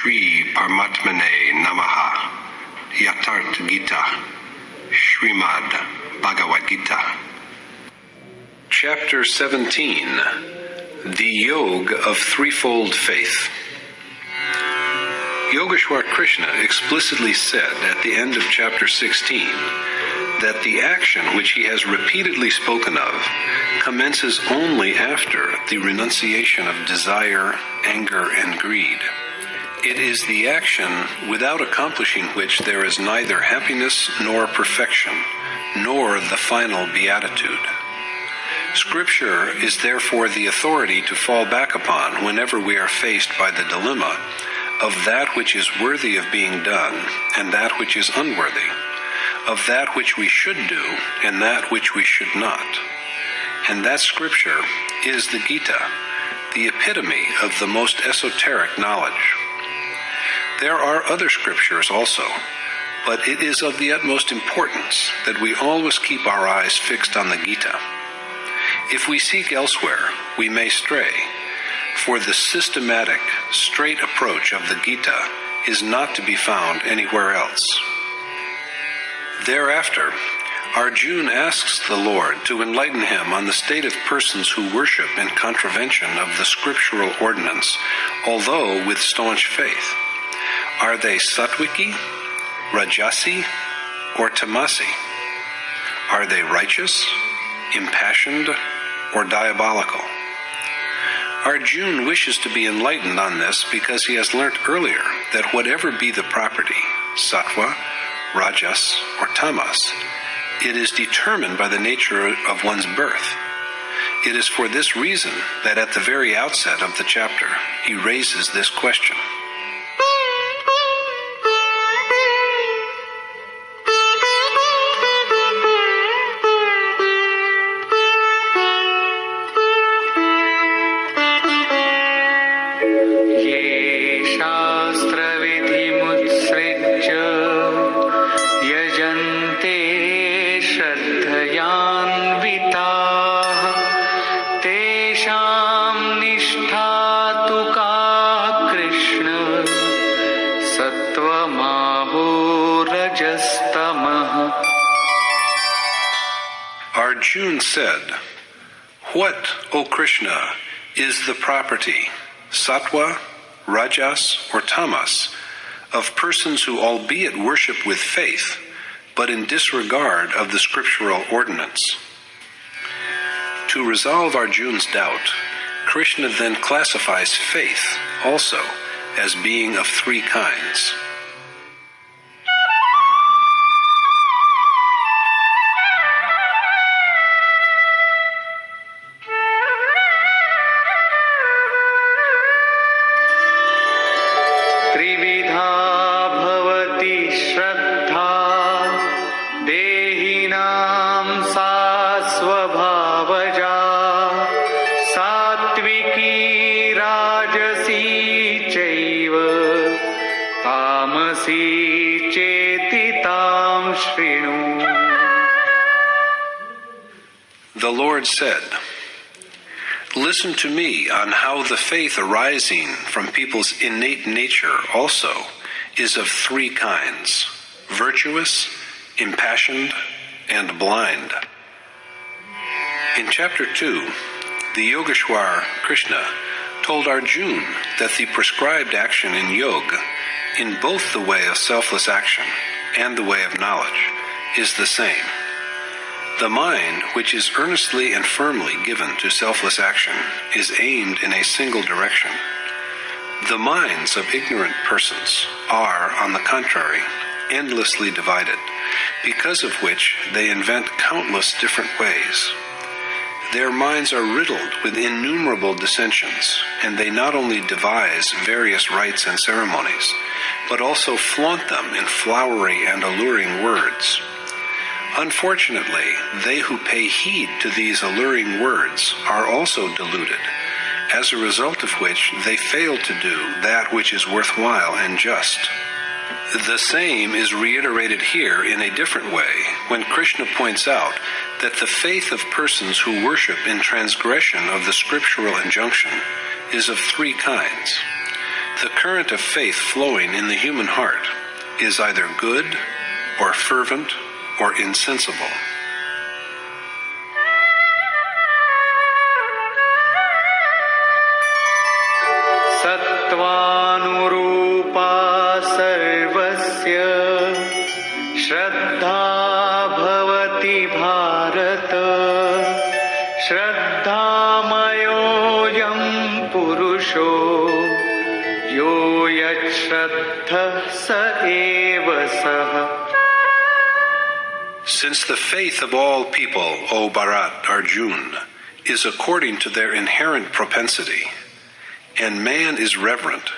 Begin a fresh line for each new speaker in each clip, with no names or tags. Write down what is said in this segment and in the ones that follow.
Shri Paramatmane Namaha. Yathartha Gita. Srimad Bhagavad Gita. Chapter 17. The Yoga of Threefold Faith. Yogeshwar Krishna explicitly said at the end of chapter 16 that the action which he has repeatedly spoken of commences only after the renunciation of desire, anger, and greed. It is the action without accomplishing which there is neither happiness nor perfection, nor the final beatitude. Scripture is therefore the authority to fall back upon whenever we are faced by the dilemma of that which is worthy of being done and that which is unworthy, of that which we should do and that which we should not. And that scripture is the Gita, the epitome of the most esoteric knowledge. There are other scriptures also, but it is of the utmost importance that we always keep our eyes fixed on the Gita. If we seek elsewhere, we may stray, for the systematic, straight approach of the Gita is not to be found anywhere else. Thereafter, Arjuna asks the Lord to enlighten him on the state of persons who worship in contravention of the scriptural ordinance, although with staunch faith. Are they Sattviki, Rajasi, or Tamasi? Are they righteous, impassioned, or diabolical? Arjuna wishes to be enlightened on this because he has learnt earlier that whatever be the property, sattva, rajas, or tamas, it is determined by the nature of one's birth. It is for this reason that at the very outset of the chapter, he raises this question. Arjuna said, "What, O Krishna, is the property, sattva, rajas, or tamas, of persons who albeit worship with faith, but in disregard of the scriptural ordinance?" To resolve Arjuna's doubt, Krishna then classifies faith also as being of three kinds. The Lord said, "Listen to me on how the faith arising from people's innate nature also is of three kinds: virtuous, impassioned, and blind." In chapter 2, the Yogeshwar Krishna told Arjuna that the prescribed action in yoga, in both the way of selfless action and the way of knowledge, is the same. The mind, which is earnestly and firmly given to selfless action, is aimed in a single direction. The minds of ignorant persons are, on the contrary, endlessly divided, because of which they invent countless different ways. Their minds are riddled with innumerable dissensions, and they not only devise various rites and ceremonies, but also flaunt them in flowery and alluring words. Unfortunately, they who pay heed to these alluring words are also deluded, as a result of which they fail to do that which is worthwhile and just. The same is reiterated here in a different way when Krishna points out that the faith of persons who worship in transgression of the scriptural injunction is of three kinds. The current of faith flowing in the human heart is either good or fervent or insensible.
Sattvanurupa sarvasya Shraddha bhavati bharata Shraddhamayoyam purusho Yo yat shraddha sa eva saha.
Since the faith of all people, O Bharat Arjun, is according to their inherent propensity, and man is reverent,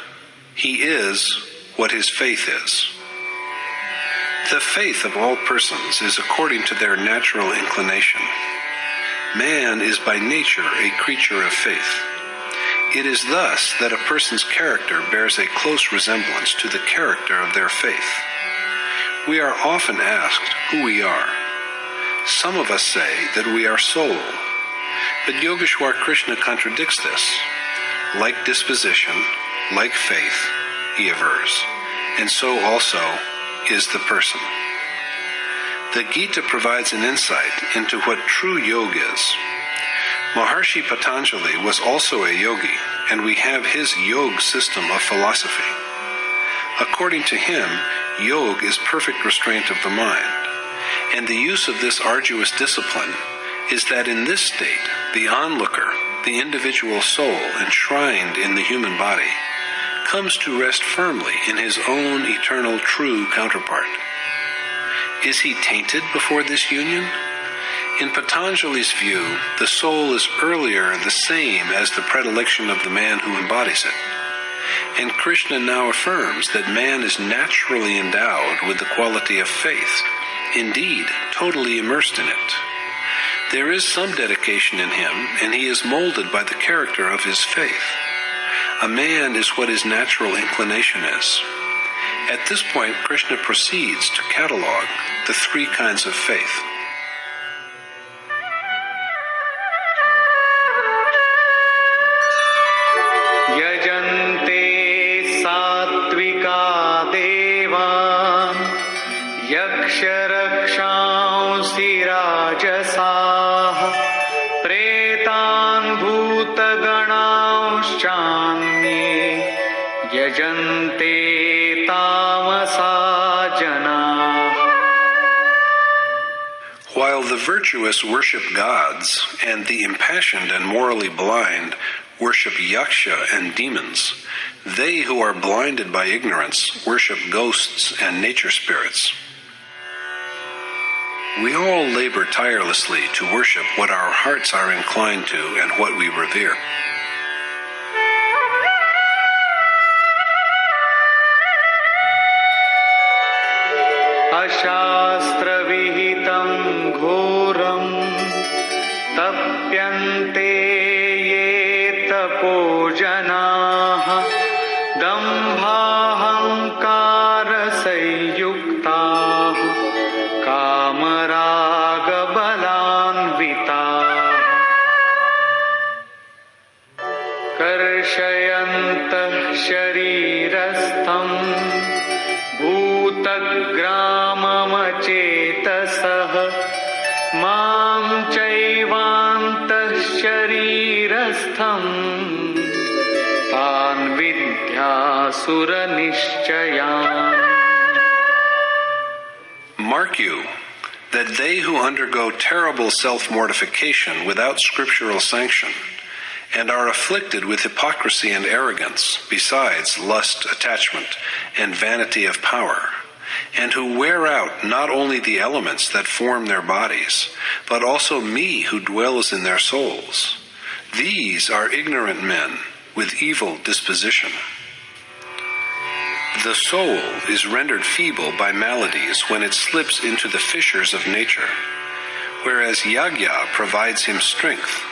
he is what his faith is. The faith of all persons is according to their natural inclination. Man is by nature a creature of faith. It is thus that a person's character bears a close resemblance to the character of their faith. We are often asked who we are. Some of us say that we are soul, but Yogeshwar Krishna contradicts this. Like disposition, like faith, he avers, and so also is the person. The Gita provides an insight into what true yoga is. Maharshi Patanjali was also a yogi, and we have his yoga system of philosophy. According to him, yoga is perfect restraint of the mind, and the use of this arduous discipline is that in this state, the onlooker, the individual soul enshrined in the human body, comes to rest firmly in his own eternal true counterpart. Is he tainted before this union? In Patanjali's view, the soul is earlier the same as the predilection of the man who embodies it. And Krishna now affirms that man is naturally endowed with the quality of faith, indeed, totally immersed in it. There is some dedication in him, and he is molded by the character of his faith. A man is what his natural inclination is. At this point, Krishna proceeds to catalog the three kinds of faith.
Yajante sattvika devan yaksharakshansi rajasah pretan bhutaganaschanye yajante tamasa jana.
While the virtuous worship gods and the impassioned and morally blind worship yaksha and demons, they who are blinded by ignorance worship ghosts and nature spirits. We all labor tirelessly to worship what our hearts are inclined to and what we revere.
Ashastra vihitam ghoram tapyante ye tapojanaha dambhahankara sayuktaha kamaraga balanvitaha karshayantah sharirastham भूतग्राममचेतसः मां चैवान्तः शरीरस्थम् तान् विद्यासुरनिश्चयान्.
Mark you that they who undergo terrible self-mortification without scriptural sanction and are afflicted with hypocrisy and arrogance, besides lust, attachment, and vanity of power, and who wear out not only the elements that form their bodies, but also me who dwells in their souls. These are ignorant men with evil disposition. The soul is rendered feeble by maladies when it slips into the fissures of nature, whereas Yagya provides him strength.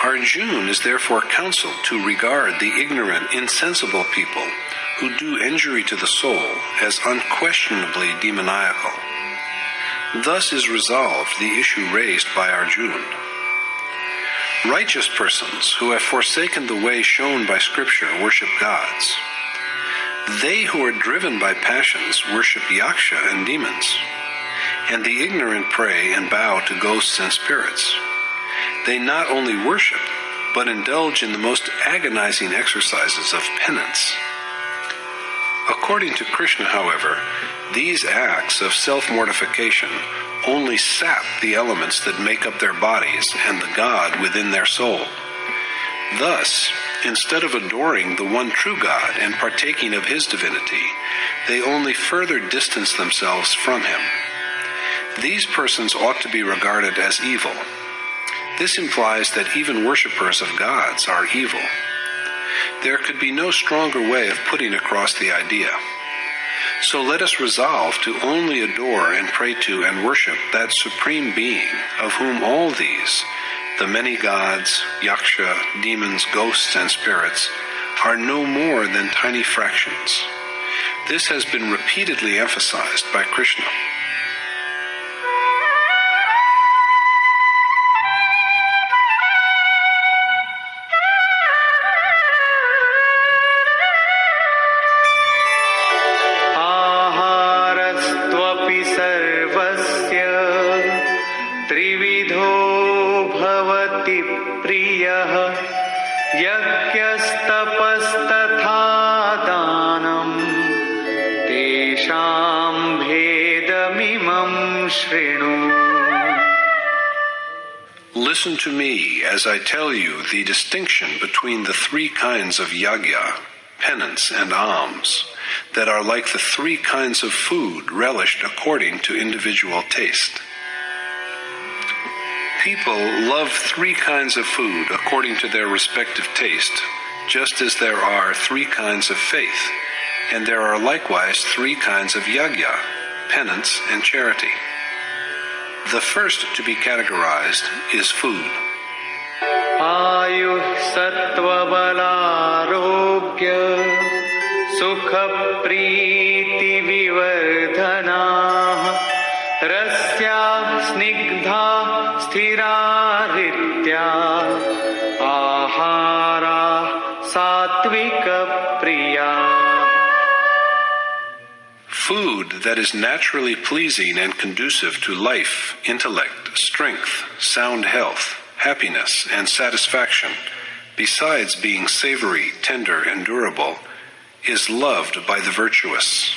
Arjun is therefore counseled to regard the ignorant, insensible people who do injury to the soul as unquestionably demoniacal. Thus is resolved the issue raised by Arjun. Righteous persons who have forsaken the way shown by Scripture worship gods. They who are driven by passions worship yaksha and demons. And the ignorant pray and bow to ghosts and spirits. They not only worship, but indulge in the most agonizing exercises of penance. According to Krishna, however, these acts of self-mortification only sap the elements that make up their bodies and the God within their soul. Thus, instead of adoring the one true God and partaking of his divinity, they only further distance themselves from him. These persons ought to be regarded as evil. This implies that even worshippers of gods are evil. There could be no stronger way of putting across the idea. So let us resolve to only adore and pray to and worship that supreme being of whom all these, the many gods, yaksha, demons, ghosts, and spirits, are no more than tiny fractions. This has been repeatedly emphasized by Krishna. Listen to me as I tell you the distinction between the three kinds of yagya, penance, and alms, that are like the three kinds of food relished according to individual taste. People love three kinds of food according to their respective taste, just as there are three kinds of faith, and there are likewise three kinds of yagya, penance, and charity. The first to be categorized is food.
Ayuh sattva balarogya sukha priti vivardhana rasya snigdha sthiraritya ahara satvika priya.
Food that is naturally pleasing and conducive to life, intellect, strength, sound health, happiness, and satisfaction, besides being savory, tender, and durable, is loved by the virtuous.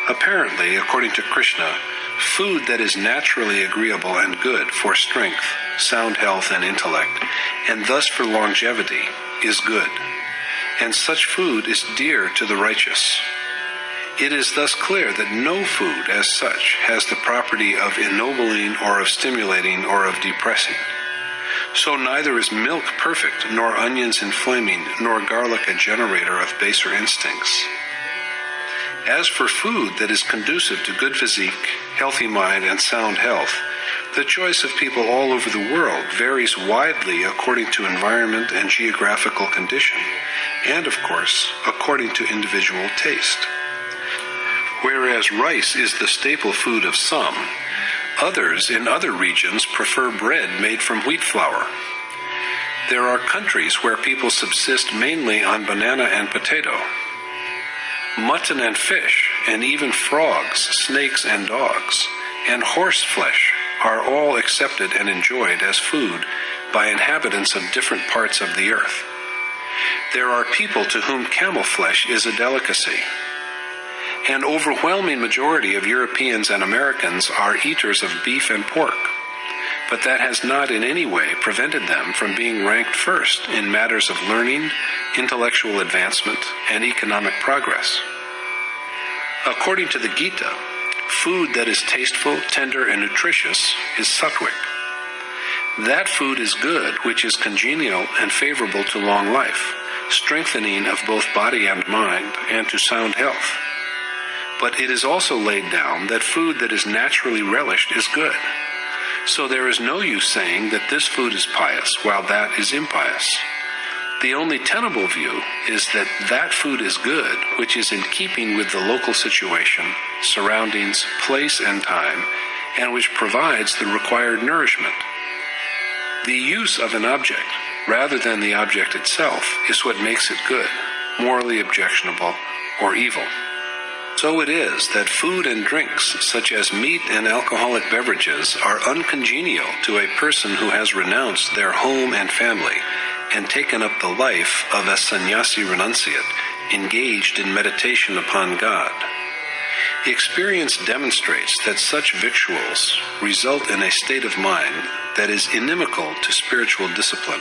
Apparently, according to Krishna, food that is naturally agreeable and good for strength, sound health, and intellect, and thus for longevity, is good. And such food is dear to the righteous. It is thus clear that no food as such has the property of ennobling or of stimulating or of depressing. So neither is milk perfect, nor onions inflaming, nor garlic a generator of baser instincts. As for food that is conducive to good physique, healthy mind, and sound health, the choice of people all over the world varies widely according to environment and geographical condition, and of course, according to individual taste. Whereas rice is the staple food of some, others in other regions prefer bread made from wheat flour. There are countries where people subsist mainly on banana and potato. Mutton and fish, and even frogs, snakes, and dogs, and horse flesh are all accepted and enjoyed as food by inhabitants of different parts of the earth. There are people to whom camel flesh is a delicacy. An overwhelming majority of Europeans and Americans are eaters of beef and pork, but that has not in any way prevented them from being ranked first in matters of learning, intellectual advancement, and economic progress. According to the Gita, food that is tasteful, tender, and nutritious is sattvic. That food is good which is congenial and favorable to long life, strengthening of both body and mind, and to sound health. But it is also laid down that food that is naturally relished is good. So there is no use saying that this food is pious while that is impious. The only tenable view is that that food is good which is in keeping with the local situation, surroundings, place, and time, and which provides the required nourishment. The use of an object, rather than the object itself, is what makes it good, morally objectionable, or evil. So it is that food and drinks, such as meat and alcoholic beverages, are uncongenial to a person who has renounced their home and family and taken up the life of a sannyasi renunciate, engaged in meditation upon God. Experience demonstrates that such victuals result in a state of mind that is inimical to spiritual discipline.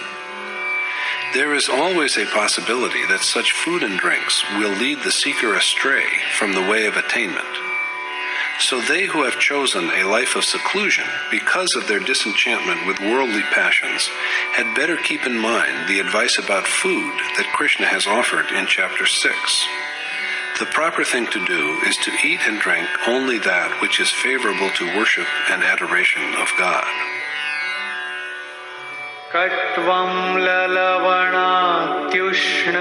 There is always a possibility that such food and drinks will lead the seeker astray from the way of attainment. So they who have chosen a life of seclusion because of their disenchantment with worldly passions had better keep in mind the advice about food that Krishna has offered in chapter 6. The proper thing to do is to eat and drink only that which is favorable to worship and adoration of God.
कट्वं ललवणात्युष्ण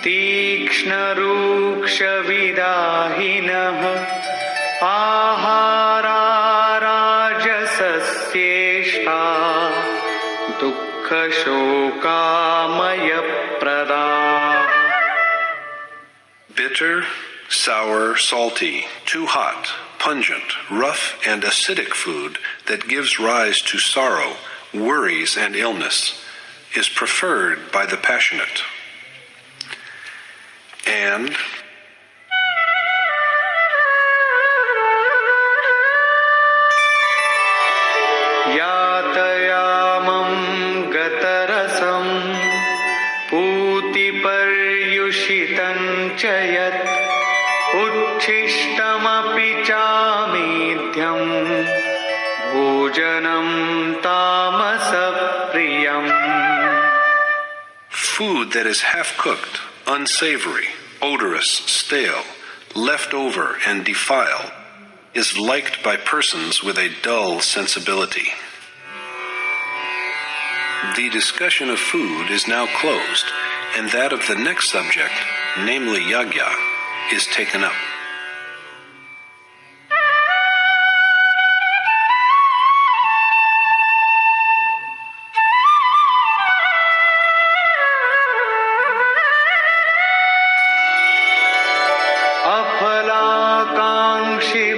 तीक्ष्णरूक्षविदाहिनः आहाराराजसस्येष्टा दुःखशोकामयप्रदाः.
Bitter, sour, salty, too hot, pungent, rough, and acidic food that gives rise to sorrow, worries, and illness is preferred by the passionate. And
यातयामं गतरसं पूतिपर्युषितं च यत् उच्छिष्टमपि चामेध्यं भोजनं तामसप्रियम्.
food that is half-cooked, unsavory, odorous, stale, left over, and defiled is liked by persons with a dull sensibility. The discussion of food is now closed, and that of the next subject, namely yagya, is taken up.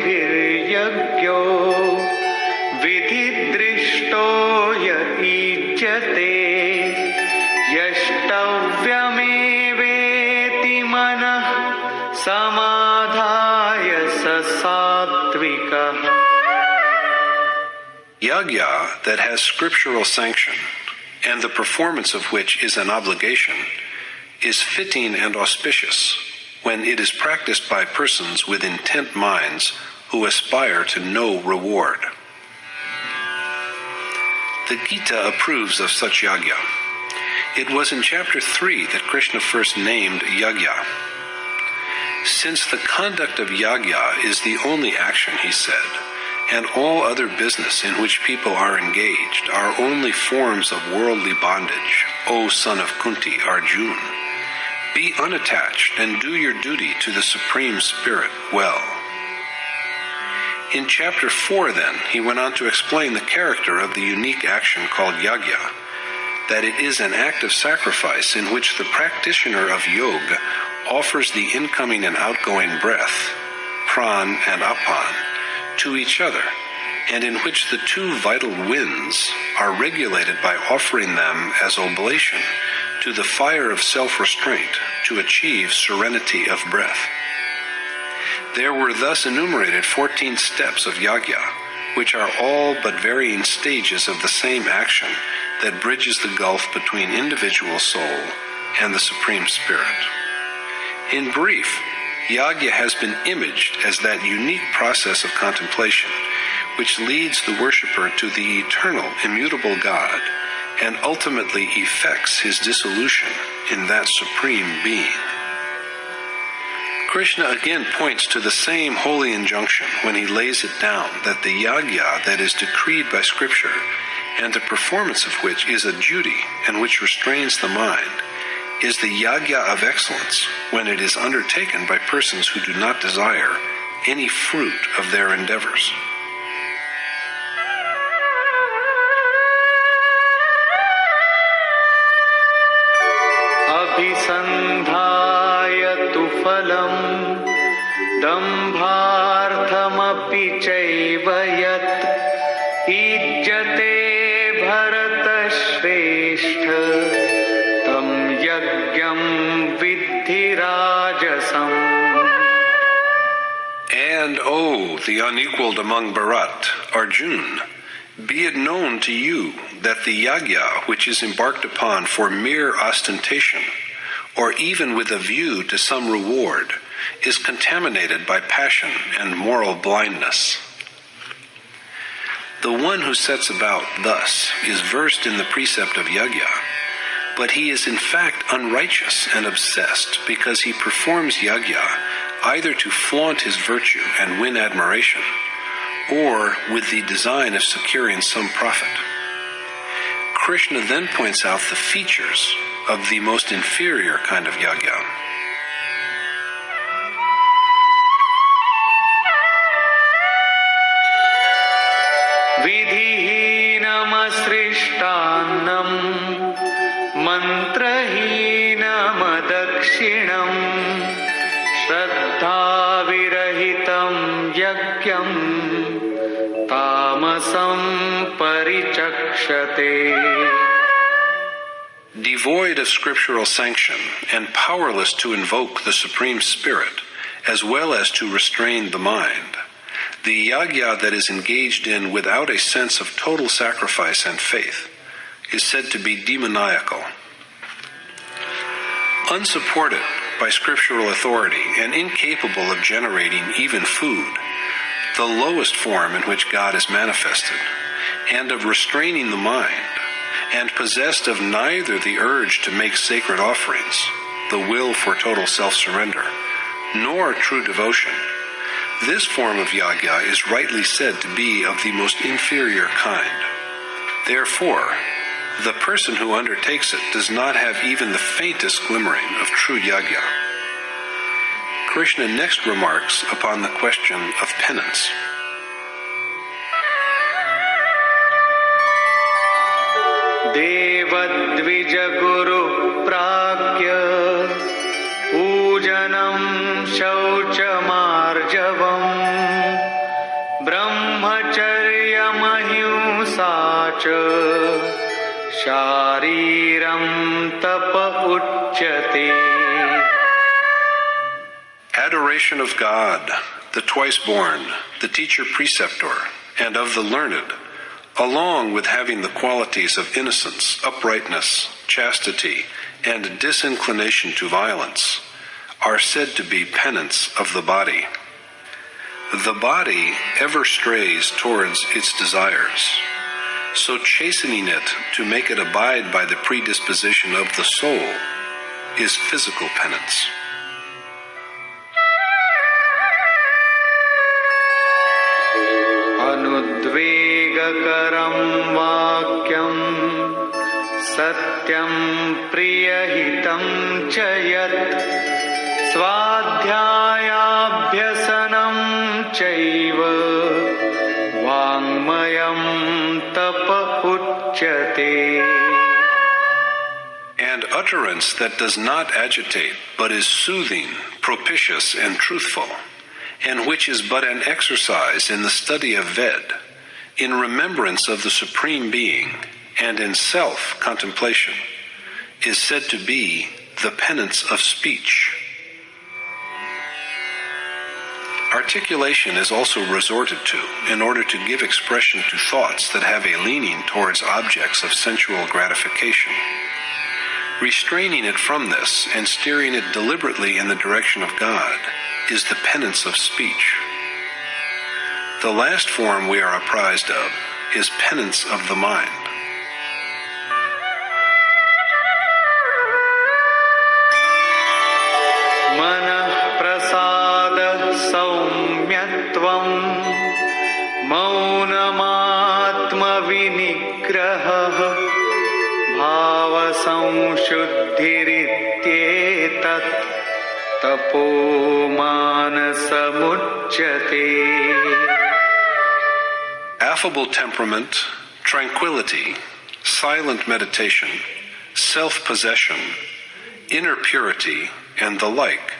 अफलाकाङ्क्षिभिर्यज्ञो विधिदृष्टो य ईज्यते यष्टव्यमेवेति मनः समाधाय स सात्विकः.
Yagya that has scriptural sanction, and the performance of which is an obligation, is fitting and auspicious when it is practiced by persons with intent minds who aspire to no reward. The Gita approves of such yagya. It was in chapter 3 that Krishna first named yagya. Since the conduct of yagya is the only action, he said, and all other business in which people are engaged are only forms of worldly bondage, O son of Kunti, Arjuna, be unattached and do your duty to the Supreme Spirit well. In chapter 4, then, he went on to explain the character of the unique action called yagya, that it is an act of sacrifice in which the practitioner of yoga offers the incoming and outgoing breath, pran and apan, to each other, and in which the two vital winds are regulated by offering them as oblation to the fire of self-restraint to achieve serenity of breath. There were thus enumerated 14 steps of yagya, which are all but varying stages of the same action that bridges the gulf between individual soul and the Supreme Spirit. In brief, yagya has been imaged as that unique process of contemplation which leads the worshipper to the eternal, immutable God and ultimately effects his dissolution in that supreme being. Krishna again points to the same holy injunction when he lays it down that the yagya that is decreed by Scripture and the performance of which is a duty and which restrains the mind is the yagya of excellence when it is undertaken by persons who do not desire any fruit of their endeavors.
स्वाभिसन्धाय तु फलम् दम्भार्थमपि चैव यत् ईज्यते भरतश्रेष्ठ तं यज्ञं विद्धि राजसम्.
And, O the unequaled among Bharat, Arjun, be it known to you that the yagya which is embarked upon for mere ostentation, or even with a view to some reward, is contaminated by passion and moral blindness. The one who sets about thus is versed in the precept of yagya, but he is in fact unrighteous and obsessed because he performs yagya either to flaunt his virtue and win admiration, or with the design of securing some profit. Krishna then points out the features of the most inferior kind of yagya.
Vidhihinamsrishtannam mantrahinamadakshinam Shraddhavirahitam yagyam tamasam parichakshate.
Devoid of scriptural sanction and powerless to invoke the Supreme Spirit, as well as to restrain the mind, the yagya that is engaged in without a sense of total sacrifice and faith is said to be demoniacal. Unsupported by scriptural authority and incapable of generating even food, the lowest form in which God is manifested, and of restraining the mind, and possessed of neither the urge to make sacred offerings, the will for total self-surrender, nor true devotion, this form of yagya is rightly said to be of the most inferior kind. Therefore, the person who undertakes it does not have even the faintest glimmering of true yagya. Krishna next remarks upon the question of penance.
Devadvija guru pragya pujanam shauchamarjavam brahmacharyam ahimsa cha shariram tapa uchyate.
Adoration of God, the twice-born, the teacher-preceptor, and of the learned, along with having the qualities of innocence, uprightness, chastity, and disinclination to violence, are said to be penance of the body. The body ever strays towards its desires, so chastening it to make it abide by the predisposition of the soul is physical penance.
Anudvegakaram vakyam satyam priyahitam chayat swadhyayabhyasanam chaiva vangmayam tapa uchyate.
And utterance that does not agitate, but is soothing, propitious, and truthful, and which is but an exercise in the study of Ved, in remembrance of the Supreme Being, and in self-contemplation, is said to be the penance of speech. Articulation is also resorted to in order to give expression to thoughts that have a leaning towards objects of sensual gratification. Restraining it from this and steering it deliberately in the direction of God is the penance of speech. The last form we are apprised of is penance of the mind.
Manah prasada saumyatvam maunamatma vinigraha bhava samshuddhirityetat tapo manasamuchyate.
Affable temperament, tranquility, silent meditation, self-possession, inner purity, and the like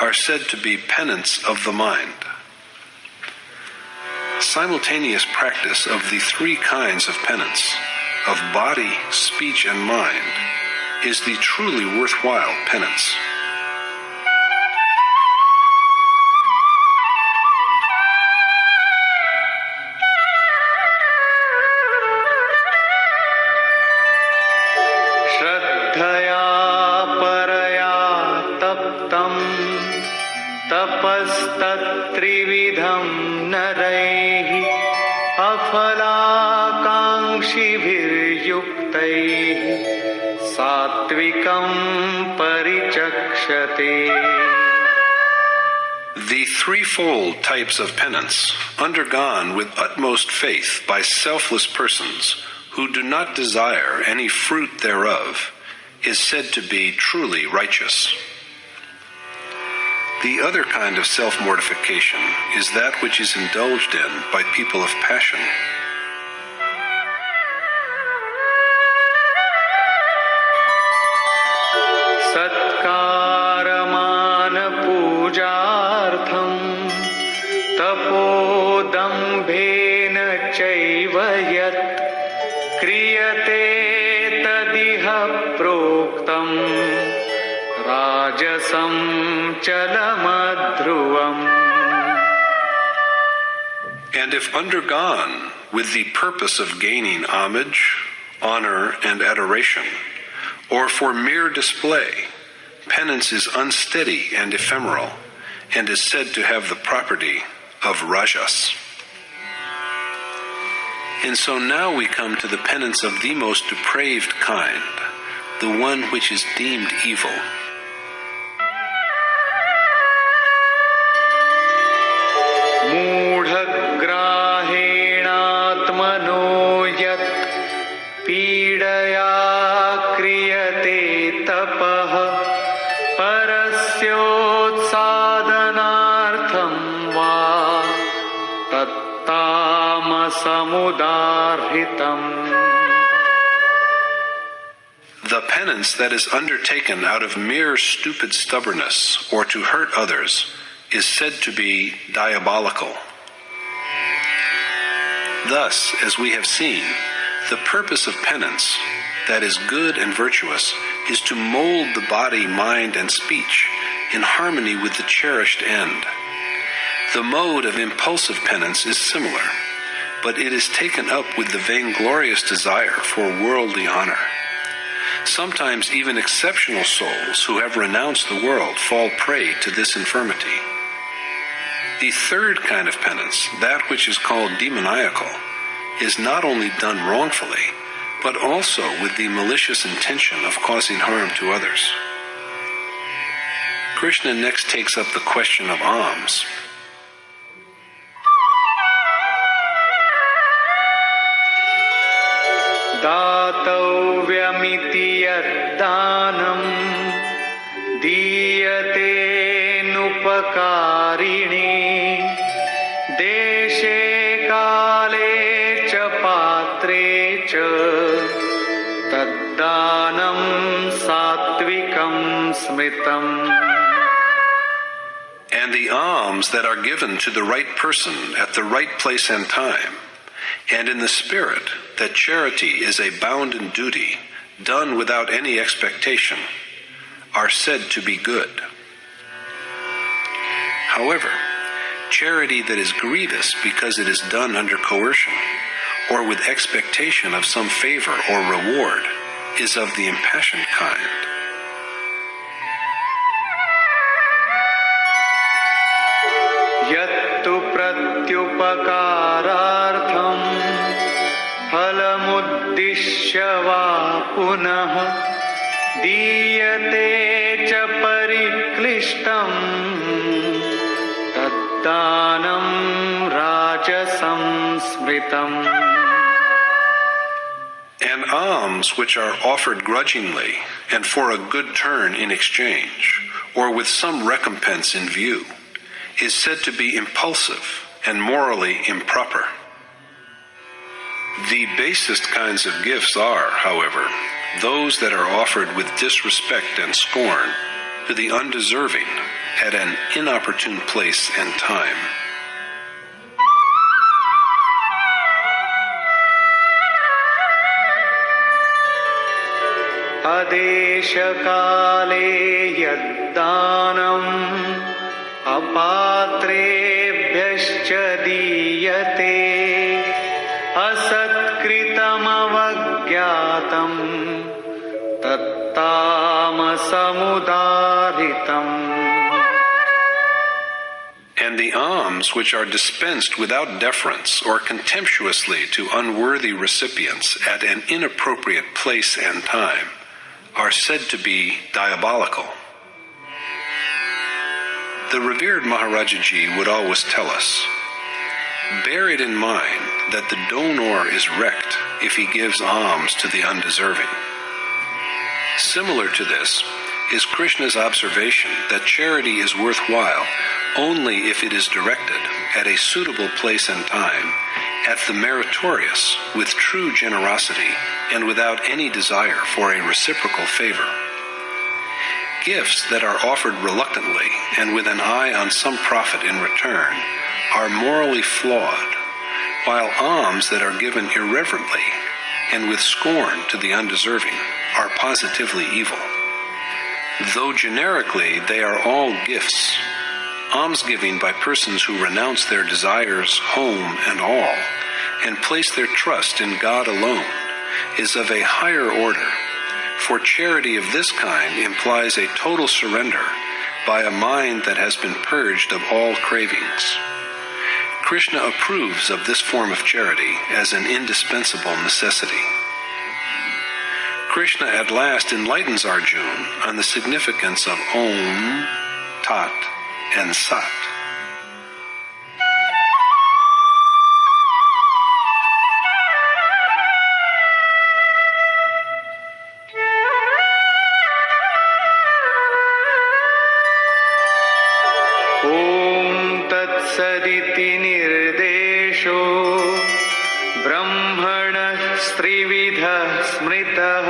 are said to be penance of the mind. Simultaneous practice of the three kinds of penance, of body, speech, and mind, is the truly worthwhile penance.
श्रद्धया परया तप्तं तपस्तत्त्रिविधं नरैः अफलाकाङ्क्षिभिर्युक्तैः सात्विकं परिचक्षते.
The threefold types of penance, undergone with utmost faith by selfless persons who do not desire any fruit thereof, is said to be truly righteous. The other kind of self-mortification is that which is indulged in by people of passion.
सत्कारमान पूजार्थं तपोदम्भेन चैव यत् क्रियते तदिह प्रोक्तं राजसं चलमध्रुवम्.
And if undergone with the purpose of gaining homage, honor, and adoration, or for mere display, penance is unsteady and ephemeral, and is said to have the property of rajas. And so now we come to the penance of the most depraved kind, the one which is deemed evil.
मूढग्राहेणात्मनो यत् पीडया क्रियते तपः परस्योत्सादनार्थं वा तत्तामसमुदाहृतम्.
The penance that is undertaken out of mere stupid stubbornness or to hurt others is said to be diabolical. Thus, as we have seen, the purpose of penance, that is good and virtuous, is to mold the body, mind, and speech in harmony with the cherished end. The mode of impulsive penance is similar, but it is taken up with the vainglorious desire for worldly honor. Sometimes even exceptional souls who have renounced the world fall prey to this infirmity. The third kind of penance, that which is called demoniacal, is not only done wrongfully, but also with the malicious intention of causing harm to others. Krishna next takes up the question of alms.
दातव्यमिति यद्दानं दीयतेऽनुपकारिणे देशे काले च पात्रे च तद्दानं सात्विकं स्मृतम्.
And the alms that are given to the right person at the right place and time, and in the spirit that charity is a bounden duty, done without any expectation, are said to be good. However, charity that is grievous because it is done under coercion, or with expectation of some favor or reward, is of the impassioned kind.
यत्तु प्रत्युपकारार्थं फलमुद्दिश्य वा पुनः दीयते च परिक्लिष्टं तद्दानं राजसं स्मृतम्.
And alms which are offered grudgingly and for a good turn in exchange, or with some recompense in view, is said to be impulsive and morally improper. The basest kinds of gifts are, however, those that are offered with disrespect and scorn to the undeserving at an inopportune place and time.
अदेशकाले यद्दानम् अपात्रेभ्यश्च दीयते असत्कृतमवज्ञातम् तत्तामसमुदारितम्.
And the alms which are dispensed without deference or contemptuously to unworthy recipients at an inappropriate place and time are said to be diabolical. The revered Maharajaji would always tell us, bear it in mind that the donor is wrecked if he gives alms to the undeserving. Similar to this is Krishna's observation that charity is worthwhile only if it is directed at a suitable place and time, at the meritorious, with true generosity, and without any desire for a reciprocal favor. Gifts that are offered reluctantly and with an eye on some profit in return are morally flawed, while alms that are given irreverently and with scorn to the undeserving are positively evil. Though generically they are all gifts, almsgiving by persons who renounce their desires, home, and all, and place their trust in God alone, is of a higher order, for charity of this kind implies a total surrender by a mind that has been purged of all cravings. Krishna approves of this form of charity as an indispensable necessity. Krishna at last enlightens Arjuna on the significance of Om, Tat, and Sat.
Om Tat Saditi Nirdesho Brahmana Strividha Smritah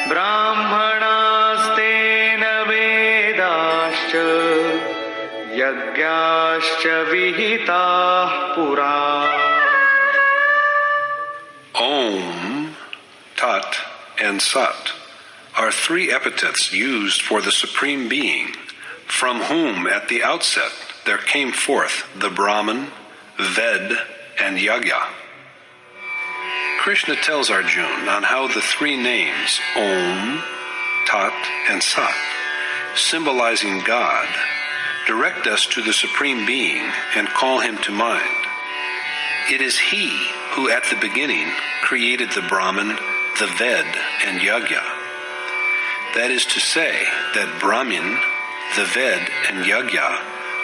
Brahmanastena Vedascha Yagyascha Vihitah Pura.
Om, Tat, and Sat are three epithets used for the Supreme Being, from whom at the outset there came forth the Brahman, Ved, and Yagya. Krishna tells Arjuna on how the three names, Om, Tat, and Sat, symbolizing God, direct us to the Supreme Being and call him to mind. It is he who at the beginning created the Brahman, the Ved, and Yagya. That is to say that Brahmin, the Ved, and Yagya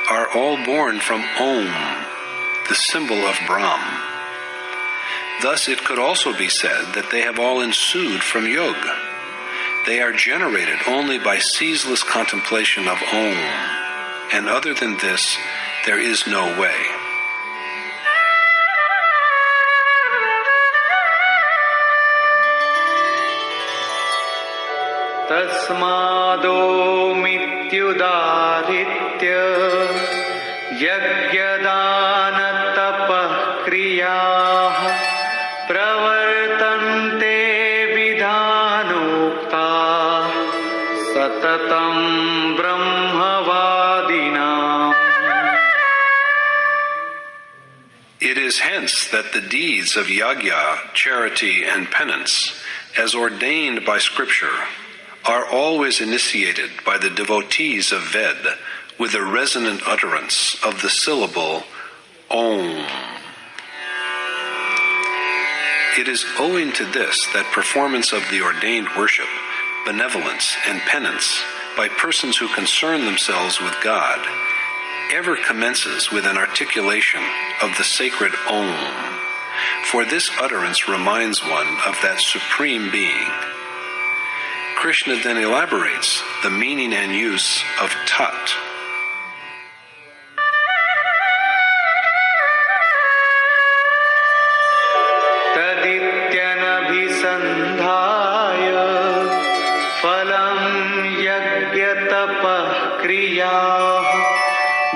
are all born from Om, the symbol of Brahm. Thus it could also be said that they have all ensued from Yoga. They are generated only by ceaseless contemplation of Om, and other than this, there is no way.
Tasmado mityudaritya yagyadana tapah kriyah pravartante vidhanukta satatam brahmavadinam.
It is hence that the deeds of yagya, charity, and penance, as ordained by Scripture, are always initiated by the devotees of Ved with a resonant utterance of the syllable Om. It is owing to this that performance of the ordained worship, benevolence, and penance by persons who concern themselves with God ever commences with an articulation of the sacred Om, for this utterance reminds one of that Supreme Being. Krishna then elaborates the meaning and use of Tat.
Tadityanabhisandhaya तपः क्रियाः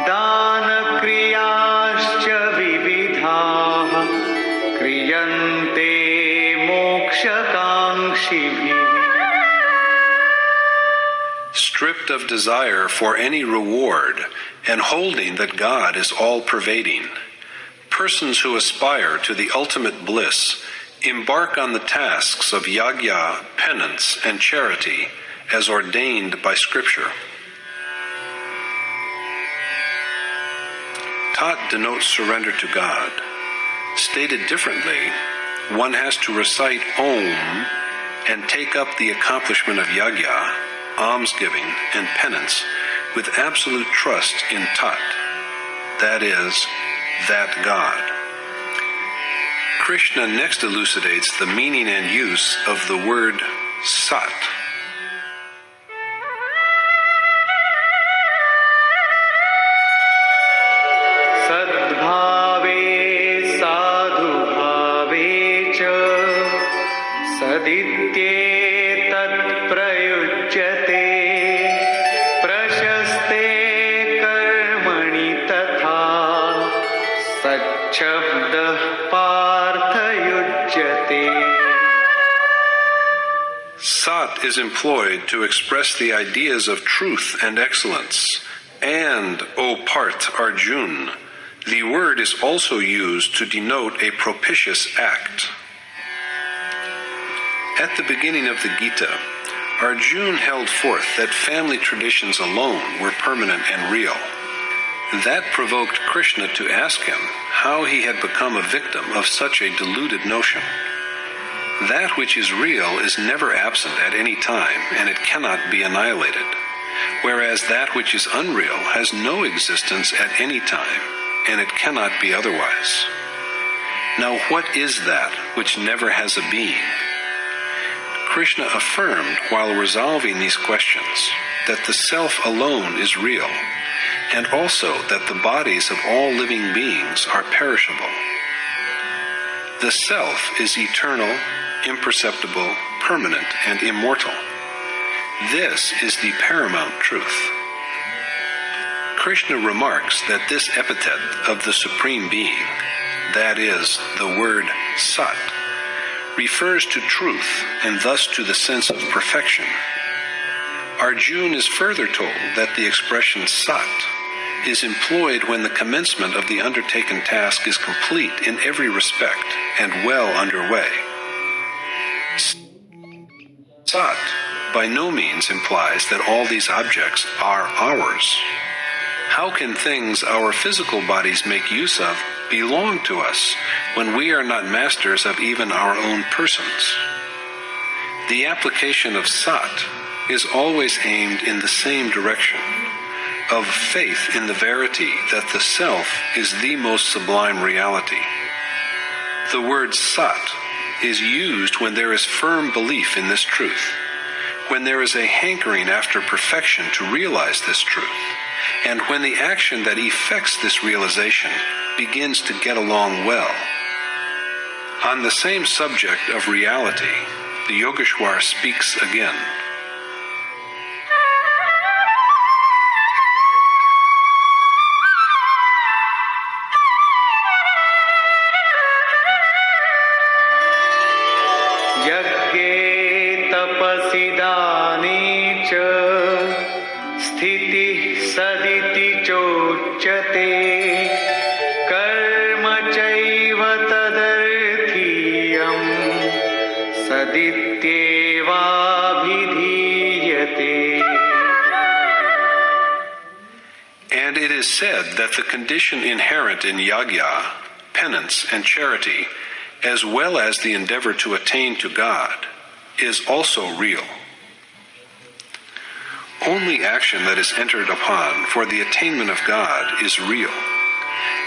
दानक्रियाश्च विविधाः क्रियन्ते मोक्षकाङ्क्षिभिः.
Stripped of desire for any reward and holding that God is all-pervading, persons who aspire to the ultimate bliss embark on the tasks of yagya, penance, and charity as ordained by Scripture. Tat denotes surrender to God. Stated differently, one has to recite Om and take up the accomplishment of yagya, almsgiving, and penance with absolute trust in Tat, that is, that God. Krishna next elucidates the meaning and use of the word Sat.
सद्भावे साधुभावे च सदित्येतत् प्रयुज्यते प्रशस्ते कर्मणि तथा सच्छब्दः पार्थयुज्यते.
Sat is employed to express the ideas of truth and excellence. And, O Parth Arjun, the word is also used to denote a propitious act. At the beginning of the Gita, Arjun held forth that family traditions alone were permanent and real. That provoked Krishna to ask him how he had become a victim of such a deluded notion. That which is real is never absent at any time, and it cannot be annihilated, whereas that which is unreal has no existence at any time, and it cannot be otherwise. Now what is that which never has a being? Krishna affirmed while resolving these questions that the self alone is real, and also that the bodies of all living beings are perishable. The self is eternal, imperceptible, permanent, and immortal. This is the paramount truth. Krishna remarks that this epithet of the Supreme Being, that is, the word Sat, refers to truth and thus to the sense of perfection. Arjun is further told that the expression Sat is employed when the commencement of the undertaken task is complete in every respect and well underway. Sat by no means implies that all these objects are ours. How can things our physical bodies make use of belong to us when we are not masters of even our own persons? The application of Sat is always aimed in the same direction, of faith in the verity that the self is the most sublime reality. The word Sat is used when there is firm belief in this truth, when there is a hankering after perfection to realize this truth, and when the action that effects this realization begins to get along well. On the same subject of reality, the Yogeshwar speaks again.
यज्ञे तपसि दाने च स्थितिः सदिति चोच्यते कर्म चैव तदर्थीयम् सदित्येवाभिधीयते.
And it is said that the condition inherent in yagya, penance, and charity, as well as the endeavor to attain to God, is also real. Only action that is entered upon for the attainment of God is real,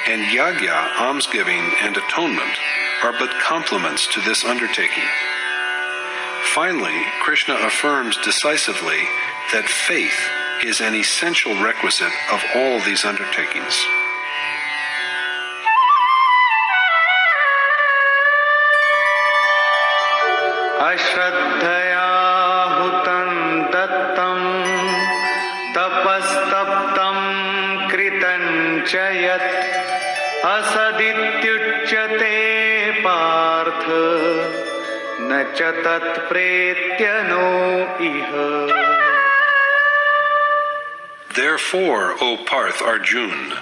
and yagya, almsgiving, and atonement are but complements to this undertaking. Finally, Krishna affirms decisively that faith is an essential requisite of all these undertakings. अश्रद्धया हुतं दत्तं
तपस्तप्तं कृतं च यत् असदित्युच्यते पार्थ न च तत्प्रेत्य no इह.
Therefore, O Parth Arjun,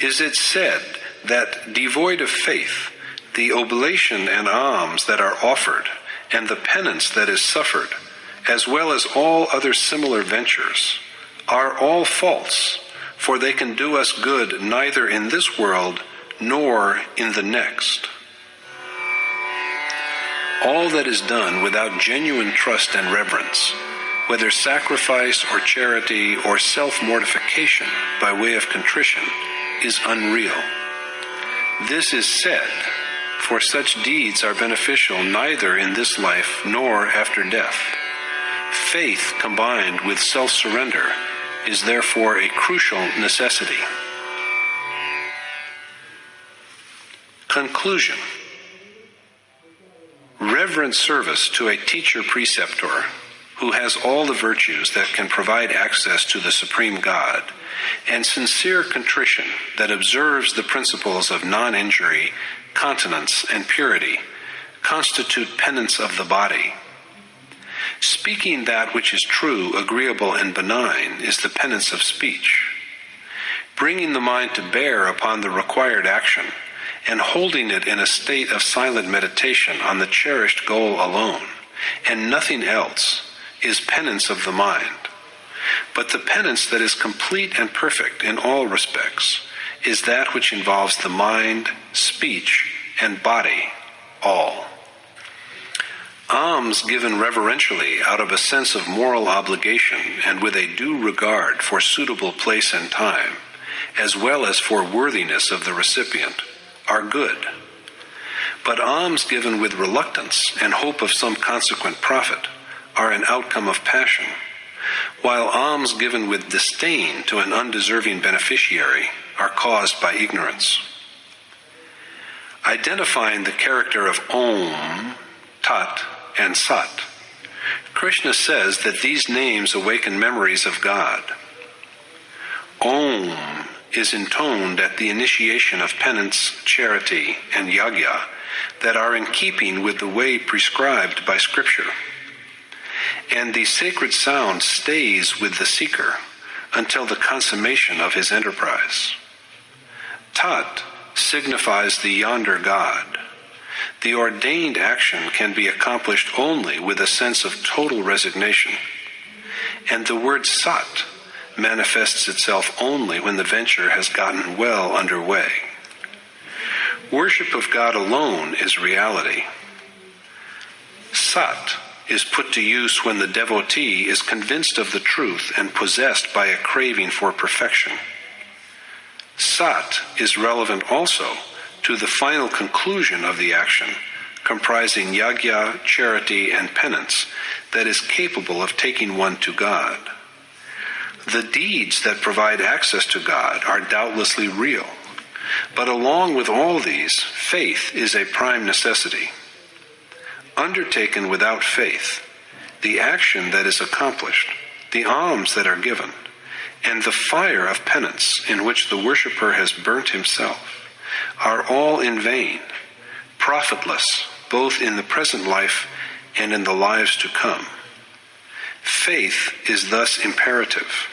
is it said that devoid of faith, the oblation and alms that are offered, and the penance that is suffered, as well as all other similar ventures, are all false, for they can do us good neither in this world nor in the next. All that is done without genuine trust and reverence, whether sacrifice or charity or self-mortification by way of contrition, is unreal. This is said, for such deeds are beneficial neither in this life nor after death. Faith combined with self-surrender is therefore a crucial necessity. Conclusion. Reverent service to a teacher-preceptor who has all the virtues that can provide access to the Supreme God, and sincere contrition that observes the principles of non-injury, continence, and purity, constitute penance of the body. Speaking that which is true, agreeable, and benign is the penance of speech. Bringing the mind to bear upon the required action, and holding it in a state of silent meditation on the cherished goal alone, and nothing else, is penance of the mind. But the penance that is complete and perfect in all respects is that which involves the mind, speech, and body, all. Alms given reverentially out of a sense of moral obligation and with a due regard for suitable place and time, as well as for worthiness of the recipient, are good. But alms given with reluctance and hope of some consequent profit are an outcome of passion, while alms given with disdain to an undeserving beneficiary are caused by ignorance. Identifying the character of Om, Tat, and Sat, Krishna says that these names awaken memories of God. Om is intoned at the initiation of penance, charity, and yajna that are in keeping with the way prescribed by Scripture. And the sacred sound stays with the seeker until the consummation of his enterprise. Tat signifies the yonder God. The ordained action can be accomplished only with a sense of total resignation. And the word Sat manifests itself only when the venture has gotten well underway. Worship of God alone is reality. Sat is put to use when the devotee is convinced of the truth and possessed by a craving for perfection. Sat is relevant also to the final conclusion of the action, comprising yajna, charity, and penance, that is capable of taking one to God. The deeds that provide access to God are doubtlessly real, but along with all these, faith is a prime necessity. Undertaken without faith, the action that is accomplished, the alms that are given, and the fire of penance in which the worshipper has burnt himself, are all in vain, profitless both in the present life and in the lives to come. Faith is thus imperative.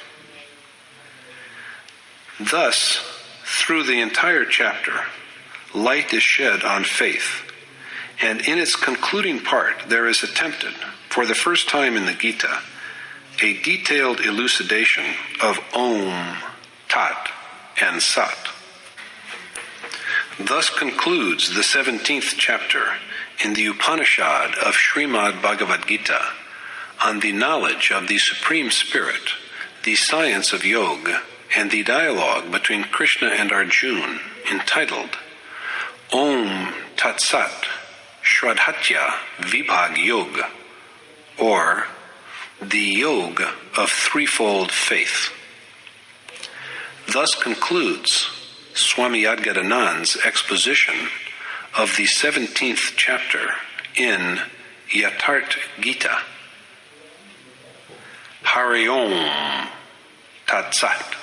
Thus, through the entire chapter, light is shed on faith, and in its concluding part there is attempted, for the first time in the Gita, a detailed elucidation of Om, Tat, and Sat. Thus concludes the 17th chapter in the Upanishad of Srimad Bhagavad Gita on the knowledge of the Supreme Spirit, the science of yoga, and the dialogue between Krishna and Arjuna, entitled Om Tat Sat Shraddhatya Vibhag Yoga, or the Yoga of Threefold Faith. Thus concludes Swami Adgadanand's exposition of the 17th chapter in Yatharth Gita. Hari Om Tat Sat.